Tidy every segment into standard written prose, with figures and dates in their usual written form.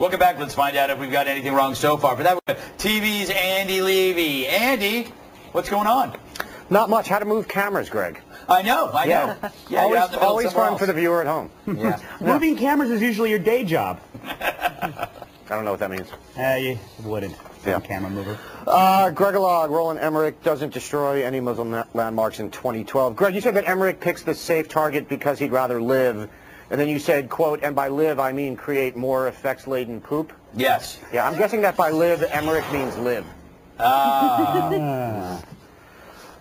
Welcome back. Let's find out if we've got anything wrong so far. But that was TV's Andy Levy. Andy, what's going on? Not much. How to move cameras, Greg. I know. Yeah, always fun for the viewer at home. Yeah. Moving cameras is usually your day job. I don't know what that means. You wouldn't. Yeah. Camera mover. Gregalog, Roland Emmerich doesn't destroy any Muslim landmarks in 2012. Greg, you said that Emmerich picks the safe target because he'd rather live. And then you said, quote, and by live I mean create more effects-laden poop. Yes. Yeah, I'm guessing that by live, Emmerich means live.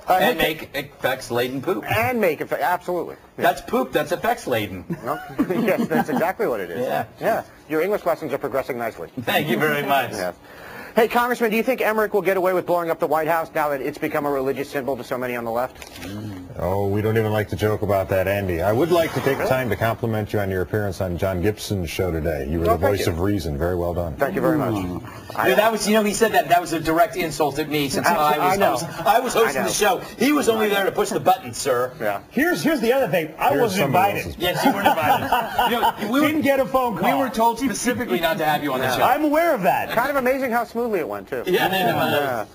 And make effects-laden poop. And make effects, absolutely. Yeah. That's poop, that's effects-laden. Well, yes, that's exactly what it is. Yeah. Yeah. Your English lessons are progressing nicely. Thank you very much. Yes. Hey, Congressman, do you think Emmerich will get away with blowing up the White House now that it's become a religious symbol to so many on the left? Oh, we don't even like to joke about that, Andy. I would like to take the time to compliment you on your appearance on John Gibson's show today. You were the voice of reason. Very well done. Thank you very much. That was, he said that was a direct insult at me since I was hosting the show. He was only there to push the button, sir. Yeah. Here's the other thing. I wasn't invited. Yes, you weren't invited. We didn't get a phone call. We were told specifically not to have you on the show. I'm aware of that. Kind of amazing how smoothly it went, too. Yeah.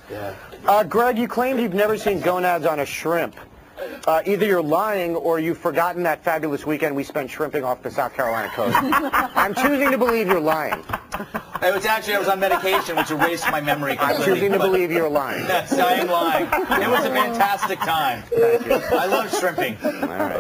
Greg, you claimed you've never seen gonads on a shrimp. Either you're lying or you've forgotten that fabulous weekend we spent shrimping off the South Carolina coast. I'm choosing to believe you're lying. It was actually, I was on medication, which erased my memory completely. I'm choosing to believe you're lying. Yes, I am lying. It was a fantastic time. Thank you. I love shrimping. All right.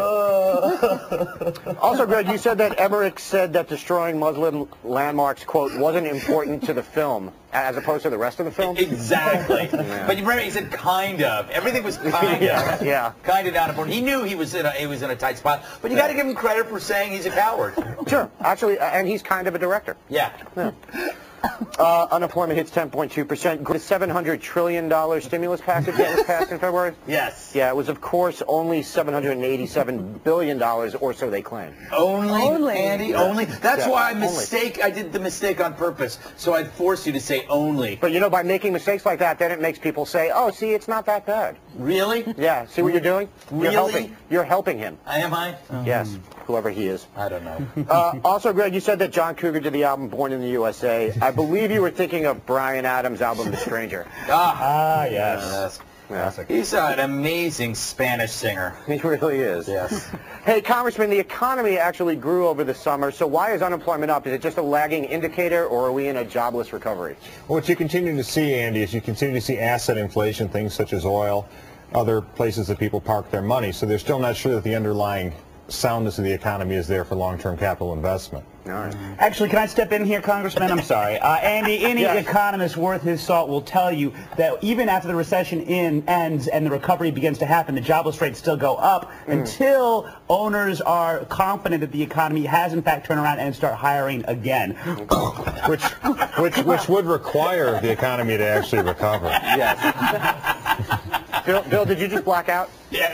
Also, Greg, you said that Emmerich said that destroying Muslim landmarks, quote, wasn't important to the film, as opposed to the rest of the film? Exactly. Yeah. But you remember, he said kind of. Everything was kind of. Yeah. Kind of not important. He knew he was in a tight spot, but you got to give him credit for saying he's a coward. Sure. Actually, and he's kind of a director. Yeah. Unemployment hits 10.2%. The $700 trillion stimulus package that was passed in February? Yes. Yeah, it was, of course, only $787 billion, or so they claim. Only? Andy, only? That's why I did the mistake on purpose, so I'd force you to say only. But, you know, by making mistakes like that, then it makes people say, oh, see, it's not that bad. Really? Yeah, see what you're doing? Really? You're helping him. Am I? Yes, whoever he is. I don't know. Also, Greg, you said that John Cougar did the album Born in the USA. I believe you were thinking of Bryan Adams' album The Stranger. Yes. Classic. He's an amazing Spanish singer. He really is. Yes. Hey, Congressman, the economy actually grew over the summer, so why is unemployment up? Is it just a lagging indicator, or are we in a jobless recovery? Well, what you continue to see, Andy, is you continue to see asset inflation, things such as oil, other places that people park their money, so they're still not sure that the underlying soundness of the economy is there for long-term capital investment. All right. Actually, can I step in here, Congressman? I'm sorry. Andy, any economist worth his salt will tell you that even after the recession ends and the recovery begins to happen, the jobless rates still go up until owners are confident that the economy has, in fact, turned around and start hiring again. which would require the economy to actually recover. Yes. Bill, did you just black out? Yes.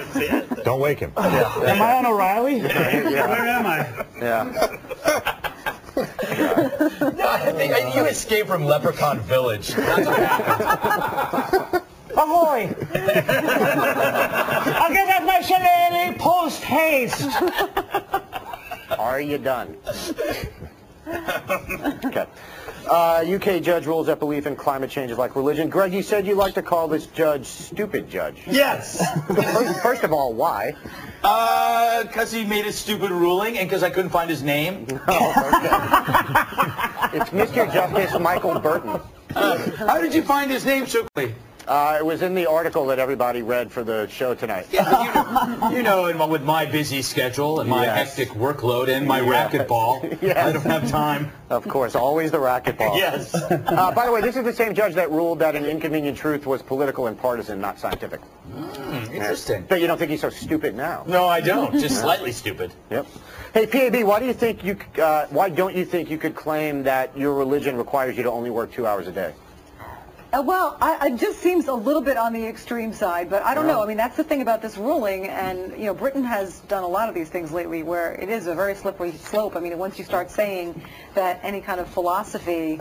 Don't wake him. Am I on O'Reilly? Yeah. Where am I? Yeah. No, I think you escaped from Leprechaun Village. That's what happened. Ahoy! I'll get at my shillelagh post haste. Are you done? Okay. UK judge rules that belief in climate change is like religion. Greg, you said you like to call this judge stupid judge. Yes. First of all, why? Because he made a stupid ruling and because I couldn't find his name. Oh, okay. It's Mr. Justice Michael Burton. How did you find his name so quickly? It was in the article that everybody read for the show tonight. Yeah, you know, with my busy schedule and my hectic workload and my racquetball, I don't have time. Of course, always the racquetball. Yes. By the way, this is the same judge that ruled that an inconvenient truth was political and partisan, not scientific. Interesting. But you don't think he's so stupid now? No, I don't. Just slightly stupid. Yep. Hey, PAB, why don't you think you could claim that your religion requires you to only work 2 hours a day? Well, it just seems a little bit on the extreme side, but I don't know. I mean, that's the thing about this ruling, and, you know, Britain has done a lot of these things lately where it is a very slippery slope. I mean, once you start saying that any kind of philosophy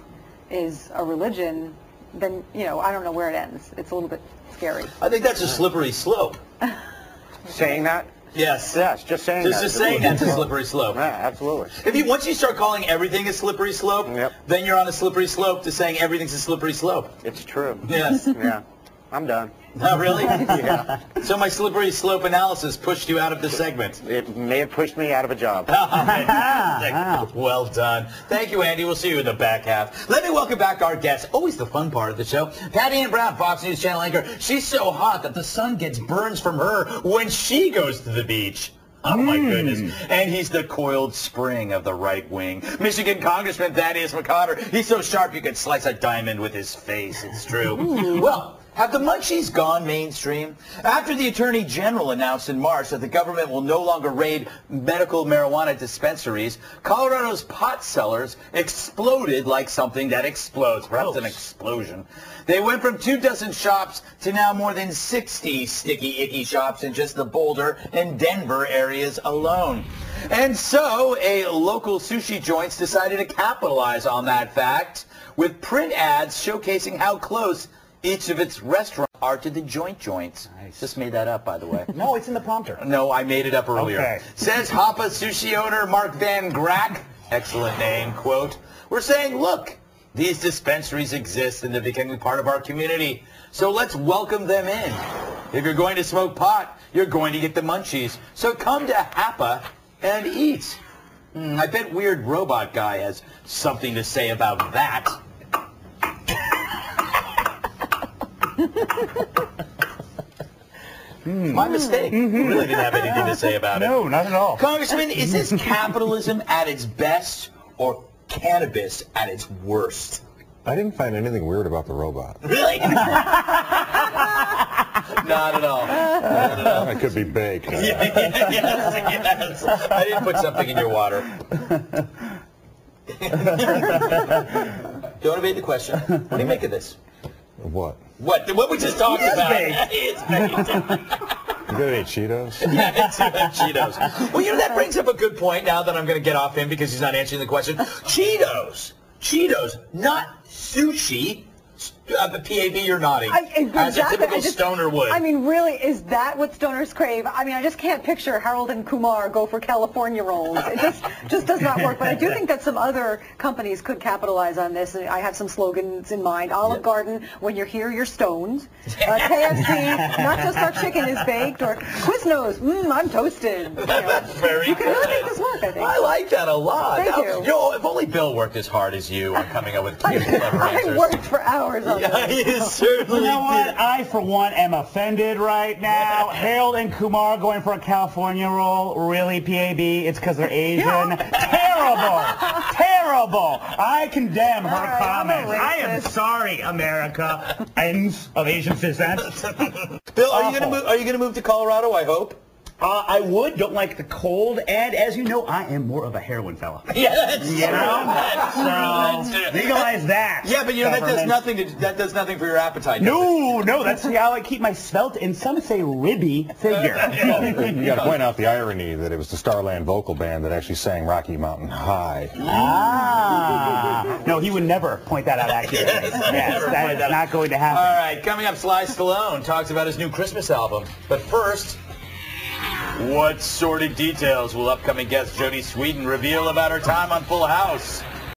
is a religion, then, you know, I don't know where it ends. It's a little bit scary. I think that's a slippery slope. Saying that? Yes. Yes, just saying that. Just saying that's a slippery slope. Yeah, absolutely. Once you start calling everything a slippery slope, then you're on a slippery slope to saying everything's a slippery slope. It's true. Yes. Yeah. I'm done. Oh, really? Yeah. So my slippery slope analysis pushed you out of the segment. It may have pushed me out of a job. Well done. Thank you, Andy. We'll see you in the back half. Let me welcome back our guest. Always the fun part of the show. Patty Ann Brown, Fox News Channel anchor. She's so hot that the sun gets burns from her when she goes to the beach. Oh, my goodness. And he's the coiled spring of the right wing. Michigan Congressman Thaddeus McCotter. He's so sharp you could slice a diamond with his face. It's true. Well, have the munchies gone mainstream? After the Attorney General announced in March that the government will no longer raid medical marijuana dispensaries, Colorado's pot sellers exploded like something that explodes. Perhaps an explosion. They went from 24 shops to now more than 60 sticky, icky shops in just the Boulder and Denver areas alone. And so, a local sushi joint decided to capitalize on that fact with print ads showcasing how close each of its restaurants are to the joints. Nice. Just made that up, by the way. No, it's in the prompter. No, I made it up earlier. Okay. Says Hapa sushi owner Mark Van Grack, excellent name, quote, "We're saying, look, these dispensaries exist and they're becoming part of our community. So let's welcome them in. If you're going to smoke pot, you're going to get the munchies. So come to Hapa and eat." I bet Weird Robot Guy has something to say about that. My mistake. Really didn't have anything to say about it. No, not at all. Congressman, is this capitalism at its best or cannabis at its worst? I didn't find anything weird about the robot. Really? Not at all. Not at all. It could be baked. Yes. I didn't put something in your water. Don't evade the question. What do you make of this? What? What we just talked about? It's baked. You got any Cheetos? Yeah, it's Cheetos. Well, that brings up a good point now that I'm going to get off him because he's not answering the question. Cheetos, not sushi. PAB, you're nodding. As a typical stoner would. I mean, really, is that what stoners crave? I mean, I just can't picture Harold and Kumar go for California rolls. It just does not work. But I do think that some other companies could capitalize on this. I have some slogans in mind. Olive Garden, when you're here, you're stoned. KFC, not just our chicken is baked. Or Quiznos, I'm toasted. That's very good. You can really make this work, I think. I like that a lot. Thank you. If only Bill worked as hard as you on coming up with clever answers. I worked for hours on Yeah, he certainly You know what? did. I, for one, am offended right now. Harold and Kumar going for a California roll. Really, PAB? It's because they're Asian? Terrible! Terrible! I condemn her comments. I am sorry, America. Ends of Asian descent. Bill, are you going to move to Colorado, I hope? I would. Don't like the cold. And as you know, I am more of a heroin fella. Yeah, that's You know? So, legalize that. Yeah, but that does nothing for your appetite. No, that's how I keep my svelte and some say ribby figure. You got to point out the irony that it was the Starland Vocal Band that actually sang Rocky Mountain High. No, he would never point that out accurately. Yes, that is not going to happen. All right, coming up, Sly Stallone talks about his new Christmas album. But first, what sordid details will upcoming guest Jodie Sweetin reveal about her time on Full House?